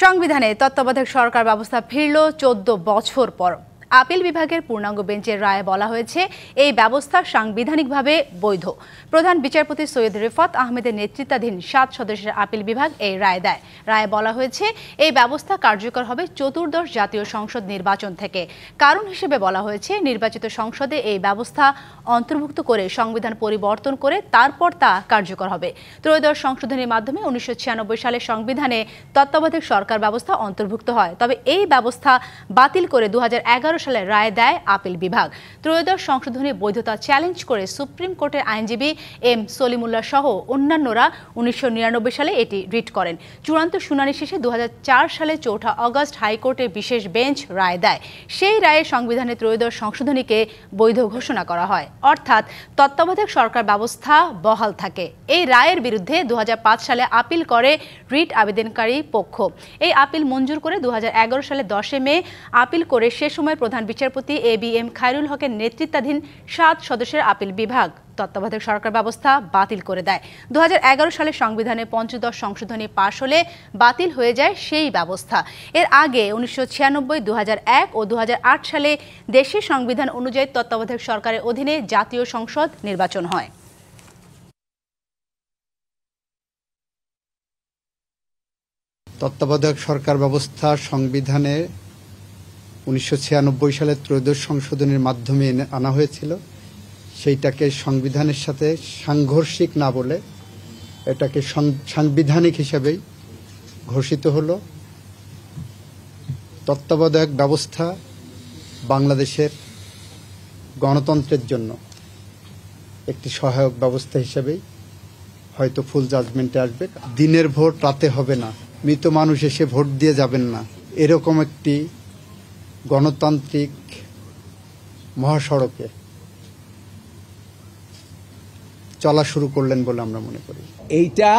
সংবিধানে তত্ত্বাবধায়ক সরকার ব্যবস্থা ফিরল 14 বছর পর। আপিল বিভাগের পূর্ণাঙ্গ বেঞ্চের রায়ে বলা হয়েছে এই ব্যবস্থা সাংবিধানিকভাবে বৈধ। প্রধান বিচারপতি সৈয়দ রিফাত আহমেদের নেতৃত্বাধীন 7 সদস্যের আপিল বিভাগ এই রায় দেয়। রায়ে বলা হয়েছে এই ব্যবস্থা কার্যকর হবে চতুর্দশ জাতীয় সংসদ নির্বাচন থেকে। কারণ হিসেবে বলা হয়েছে নির্বাচিত সংসদে এই ব্যবস্থা অন্তর্ভুক্ত করে সংবিধান পরিবর্তন করে তারপর তা কার্যকর হবে। ত্রয়োদশ সংশোধনীর মাধ্যমে 1996 সালে সংবিধানে তত্ত্বাবধায়ক সরকার ব্যবস্থা অন্তর্ভুক্ত হয়। তবে এই ব্যবস্থা বাতিল করে 2011 সালে রায় দেয় আপিল বিভাগ। ত্রয়োদশ সংশোধনীর বৈধতা চ্যালেঞ্জ করে সুপ্রিম কোর্টের আইনজীবী এম সলিমুল্লাহ সহ অন্যান্যরা 1999 সালে এটি রিট করেন। চূড়ান্ত শুনানি শেষে 2004 সালে 4 আগস্ট হাইকোর্টের বিশেষ বেঞ্চ রায় দেয়। সেই রায়ে সংবিধানের ত্রয়োদশ সংশোধনীকে বৈধ ঘোষণা করা হয়, অর্থাৎ তত্ত্বাবধায়ক সরকার ব্যবস্থা বহাল থাকে। এই রায়ের বিরুদ্ধে 2005 সালে আপিল করে রিট আবেদনকারী পক্ষ। এই আপিল মঞ্জুর করে 2011 সালে 10 মে আপিল করে সে সময় প্রধান বিচারপতি এবিএম খায়রুল হকের নেতৃত্বাধীন 7 সদস্যের আপিল বিভাগ তত্ত্বাবধায়ক সরকার ব্যবস্থা বাতিল করে দেয়। 2011 সালে সংবিধানে পঞ্চদশ সংশোধনী পাশ হলে বাতিল হয়ে যায় সেই ব্যবস্থা। এর আগে 1996, 2001 ও 2008 সালে দেশের সংবিধান অনুযায়ী তত্ত্বাবধায়ক সরকারের অধীনে জাতীয় সংসদ নির্বাচন হয়। তত্ত্বাবধায়ক সরকার ব্যবস্থা সংবিধানে 1996 সালে ত্রয়োদশ সংশোধনীর মাধ্যমে আনা হয়েছিল। সেইটাকে সংবিধানের সাথে সাংঘর্ষিক না বলে এটাকে সাংবিধানিক হিসেবেই ঘোষিত হলো। তত্ত্বাবধায়ক ব্যবস্থা বাংলাদেশের গণতন্ত্রের জন্য একটি সহায়ক ব্যবস্থা হিসেবেই হয়তো ফুল জাজমেন্টে আসবে। দিনের ভোট রাতে হবে না, মৃত মানুষ এসে ভোট দিয়ে যাবেন না, এরকম একটি গণতান্ত্রিক মহাসড়কে চলা শুরু করলেন বলে আমরা মনে করি। এইটা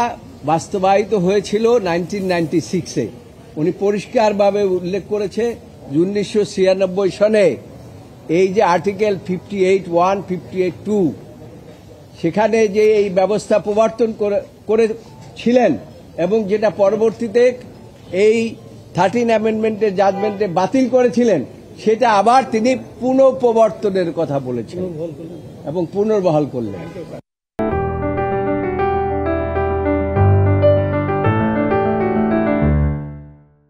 বাস্তবায়িত হয়েছিল 1996-এ। উনি পরিষ্কারভাবে উল্লেখ করেছে 1996 সনে এই যে আর্টিকেল 58(1), 58(2) সেখানে যে এই ব্যবস্থা প্রবর্তন করেছিলেন এবং যেটা পরবর্তীতে এই 13 অ্যামেন্ডমেন্টের জাজমেন্টে বাতিল করেছিলেন, সেটা আবার তিনি পুনঃপ্রবর্তনের কথা বলেছেন এবং পুনর্বহাল করলেন।